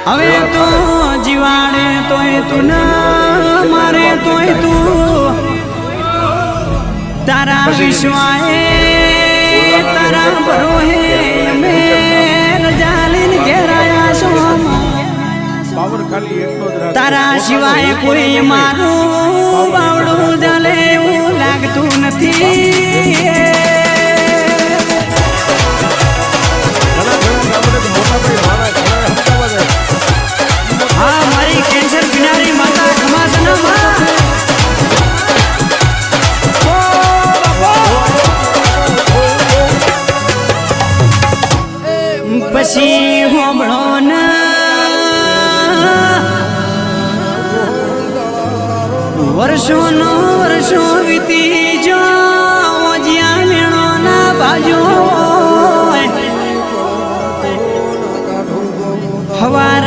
હવે તો જીવાડે તોય તું ના મારે તોય તું તારા વિશ્વાએ તારા બરોહે અમે રજા લઈને ઘેરાયા છો તારા સિવાય કોઈ મારું બાવડું ચાલે એવું લાગતું નથી હા મારી કેન્સર બીમારી માતા ખમાતનામાં પછી હોમળો વર્ષો વીતી જો જ્યાં મેળો ના બાજુ હવાર